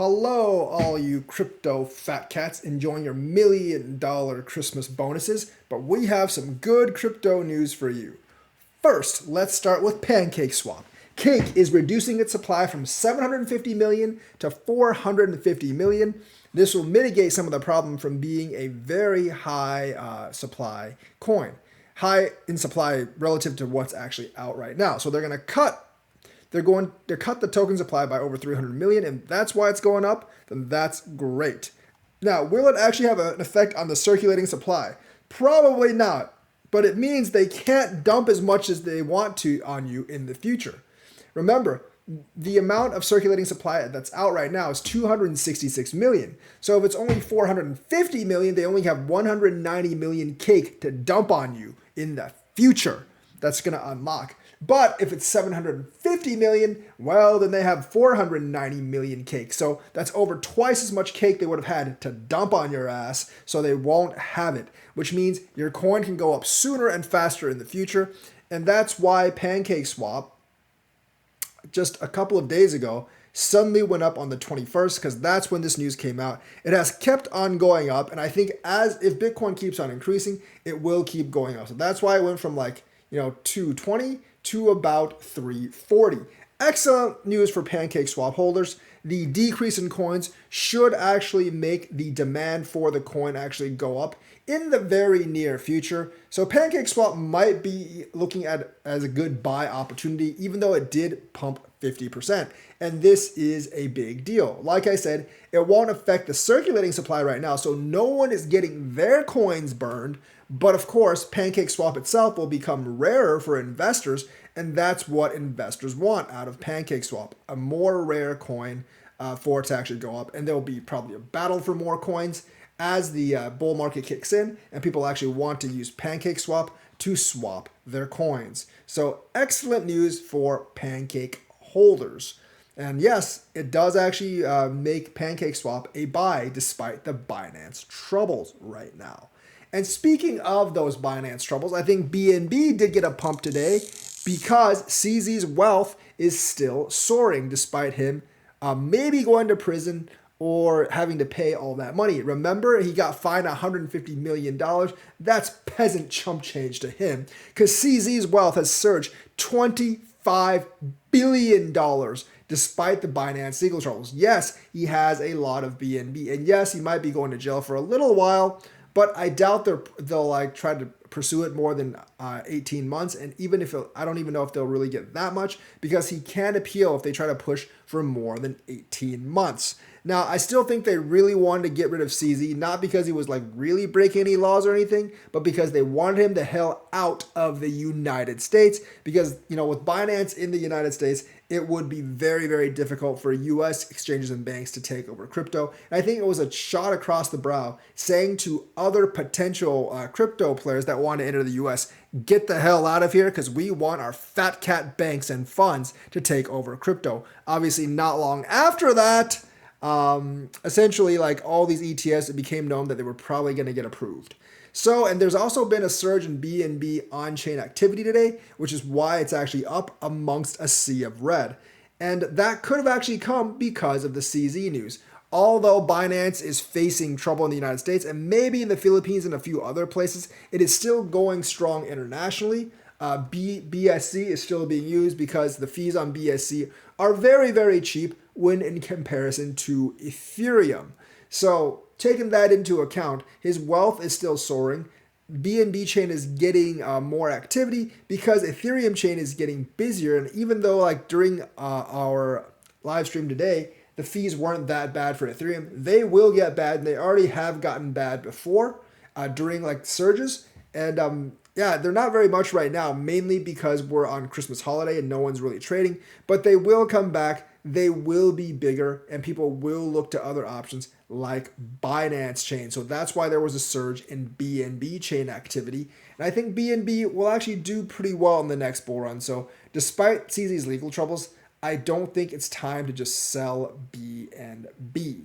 Hello, all you crypto fat cats enjoying your $1 million Christmas bonuses, but we have some good crypto news for you. First, let's start with Pancake Swap. Cake is reducing its supply from 750 million to 450 million. This will mitigate some of the problem from being a very high supply coin. High in supply relative to what's actually out right now. So they're going to cut the token supply by over 300 million, and that's why it's going up. Then that's great. Now, will it actually have an effect on the circulating supply? Probably not, but it means they can't dump as much as they want to on you in the future. Remember, the amount of circulating supply that's out right now is 266 million. So if it's only 450 million, they only have 190 million cake to dump on you in the future. That's going to unlock. But if it's 750 million, well, then they have 490 million cake. So that's over twice as much cake they would have had to dump on your ass, so they won't have it, which means your coin can go up sooner and faster in the future. And that's why Pancake Swap, just a couple of days ago, suddenly went up on the 21st, because that's when this news came out. It has kept on going up, and I think if Bitcoin keeps on increasing, it will keep going up. So that's why it went from 220 to about 340. Excellent news for Pancake Swap holders. The decrease in coins should actually make the demand for the coin actually go up in the very near future. So Pancake Swap might be looking at as a good buy opportunity, even though it did pump 50%. And this is a big deal. Like I said, it won't affect the circulating supply right now, so no one is getting their coins burned. But of course, Pancake Swap itself will become rarer for investors, and that's what investors want out of Pancake Swap, a more rare coin for it to actually go up. And there'll be probably a battle for more coins as the bull market kicks in, and people actually want to use Pancake Swap to swap their coins. So excellent news for Pancake holders. And yes, it does actually make Pancake Swap a buy despite the Binance troubles right now. And speaking of those Binance troubles, I think BNB did get a pump today because CZ's wealth is still soaring despite him maybe going to prison or having to pay all that money. Remember, he got fined $150 million. That's peasant chump change to him, because CZ's wealth has surged $25 billion despite the Binance legal troubles. Yes, he has a lot of BNB, and yes, he might be going to jail for a little while, but I doubt they'll try to pursue it more than 18 months. And even if I don't even know if they'll really get that much, because he can appeal if they try to push for more than 18 months. Now, I still think they really wanted to get rid of CZ, not because he was really breaking any laws or anything, but because they wanted him the hell out of the United States. Because, with Binance in the United States, it would be very, very difficult for US exchanges and banks to take over crypto. And I think it was a shot across the brow saying to other potential crypto players that want to enter the US, get the hell out of here, because we want our fat cat banks and funds to take over crypto. Obviously, not long after that, essentially all these ETFs, it became known that they were probably going to get approved. So, and there's also been a surge in BNB on-chain activity today, which is why it's actually up amongst a sea of red. And that could have actually come because of the CZ news. Although Binance is facing trouble in the United States and maybe in the Philippines and a few other places, it is still going strong internationally. BSC is still being used because the fees on BSC are very, very cheap when in comparison to Ethereum. So taking that into account, his wealth is still soaring. BNB chain is getting more activity because Ethereum chain is getting busier. And even though during our live stream today, the fees weren't that bad for Ethereum, they will get bad. And they already have gotten bad before during surges. And they're not very much right now, mainly because we're on Christmas holiday and no one's really trading. But they will come back. They will be bigger, and people will look to other options like Binance chain. So that's why there was a surge in BNB chain activity. And I think BNB will actually do pretty well in the next bull run. So despite CZ's legal troubles, I don't think it's time to just sell BNB.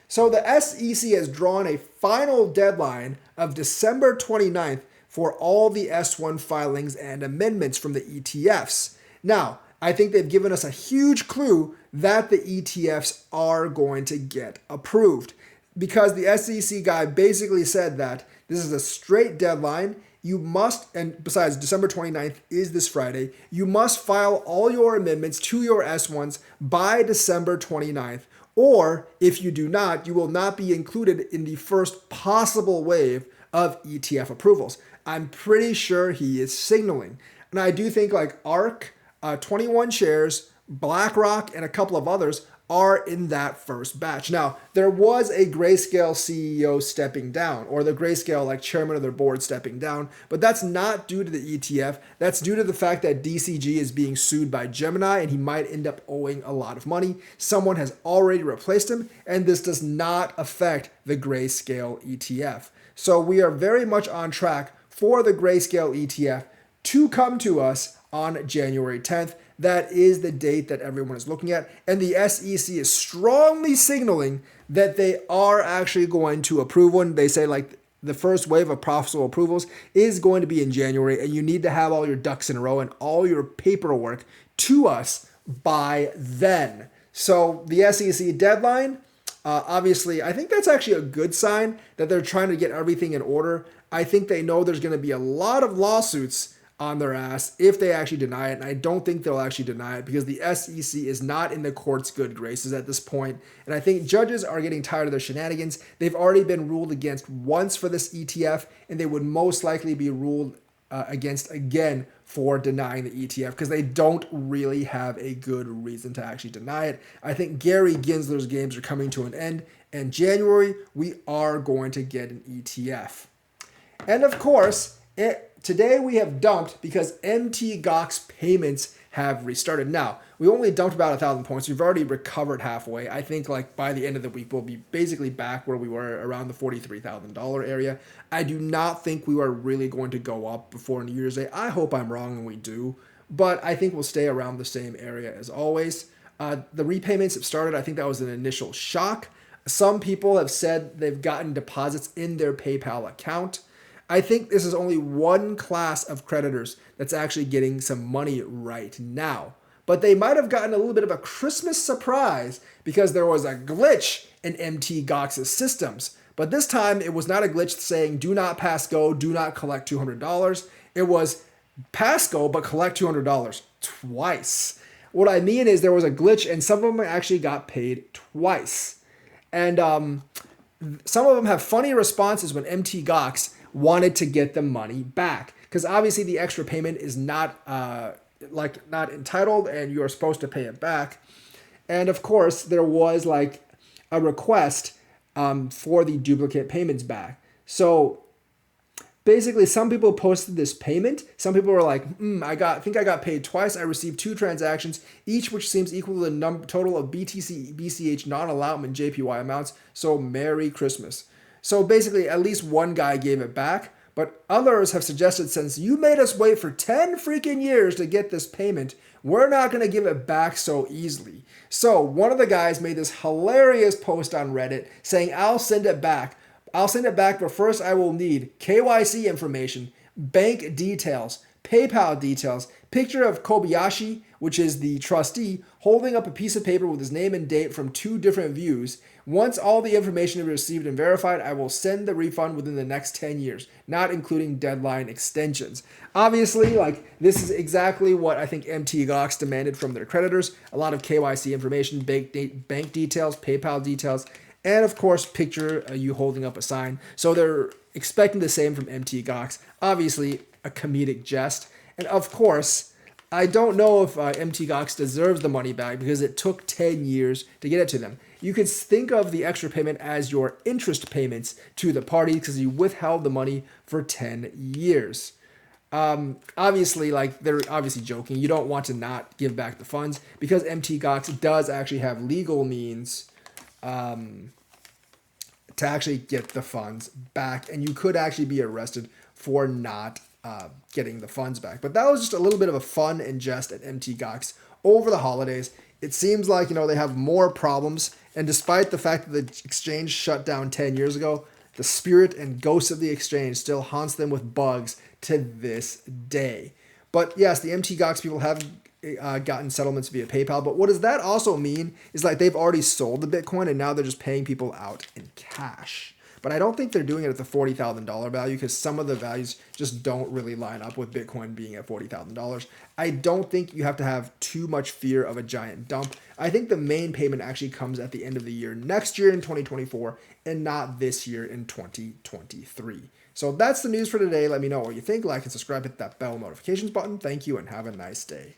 So the SEC has drawn a final deadline of December 29th for all the S1 filings and amendments from the ETFs. Now, I think they've given us a huge clue that the ETFs are going to get approved. Because the SEC guy basically said that this is a straight deadline. You must, and besides, December 29th is this Friday, you must file all your amendments to your S1s by December 29th. Or if you do not, you will not be included in the first possible wave of ETF approvals. I'm pretty sure he is signaling. And I do think like ARK, 21 shares, BlackRock, and a couple of others are in that first batch. Now, there was a Grayscale CEO stepping down, or the Grayscale like chairman of their board stepping down, but that's not due to the ETF. That's due to the fact that DCG is being sued by Gemini and he might end up owing a lot of money. Someone has already replaced him, and this does not affect the Grayscale ETF. So we are very much on track for the Grayscale ETF to come to us on January 10th. That is the date that everyone is looking at. And the SEC is strongly signaling that they are actually going to approve one. They say like the first wave of possible approvals is going to be in January, and you need to have all your ducks in a row and all your paperwork to us by then. So the SEC deadline, obviously, I think that's actually a good sign that they're trying to get everything in order. I think they know there's going to be a lot of lawsuits on their ass if they actually deny it. And I don't think they'll actually deny it because the SEC is not in the court's good graces at this point. And I think judges are getting tired of their shenanigans. They've already been ruled against once for this ETF, and they would most likely be ruled against again for denying the ETF because they don't really have a good reason to actually deny it. I think Gary Gensler's games are coming to an end, and January we are going to get an ETF. And of course, today we have dumped because MT Gox payments have restarted. Now, we only dumped about 1,000 points. We've already recovered halfway. I think like by the end of the week, we'll be basically back where we were around the $43,000 area. I do not think we are really going to go up before New Year's Day. I hope I'm wrong and we do, but I think we'll stay around the same area as always. The repayments have started. I think that was an initial shock. Some people have said they've gotten deposits in their PayPal account. I think this is only one class of creditors that's actually getting some money right now. But they might have gotten a little bit of a Christmas surprise because there was a glitch in MT Gox's systems. But this time it was not a glitch saying do not pass go, do not collect $200. It was pass go, but collect $200 twice. What I mean is there was a glitch and some of them actually got paid twice. And some of them have funny responses when MT Gox wanted to get the money back because obviously the extra payment is not not entitled and you are supposed to pay it back. And of course there was like a request for the duplicate payments back. So basically some people posted this payment. Some people were like, I think I got paid twice. I received 2 transactions, each which seems equal to the total of BTC, BCH, non-allotment JPY amounts. So Merry Christmas. So basically, at least one guy gave it back, but others have suggested since you made us wait for 10 freaking years to get this payment, we're not going to give it back so easily. So one of the guys made this hilarious post on Reddit saying, I'll send it back. I'll send it back, but first I will need KYC information, bank details, PayPal details, picture of Kobayashi, which is the trustee, holding up a piece of paper with his name and date from 2 different views. Once all the information is received and verified, I will send the refund within the next 10 years, not including deadline extensions. Obviously, like this is exactly what I think MT Gox demanded from their creditors. A lot of KYC information, bank details, PayPal details, and of course, picture you holding up a sign. So they're expecting the same from MT Gox. Obviously, a comedic jest. And of course, I don't know if MT Gox deserves the money back because it took 10 years to get it to them. You could think of the extra payment as your interest payments to the party because you withheld the money for 10 years. Obviously, like they're obviously joking. You don't want to not give back the funds because MT Gox does actually have legal means to actually get the funds back, and you could actually be arrested for not getting the funds back. But that was just a little bit of a fun and jest at MT Gox over the holidays. It seems like, they have more problems. And despite the fact that the exchange shut down 10 years ago, the spirit and ghost of the exchange still haunts them with bugs to this day. But yes, the MT Gox people have gotten settlements via PayPal. But what does that also mean is like they've already sold the Bitcoin and now they're just paying people out in cash. But I don't think they're doing it at the $40,000 value because some of the values just don't really line up with Bitcoin being at $40,000. I don't think you have to have too much fear of a giant dump. I think the main payment actually comes at the end of the year, next year in 2024, and not this year in 2023. So that's the news for today. Let me know what you think. Like and subscribe, hit that bell notifications button. Thank you and have a nice day.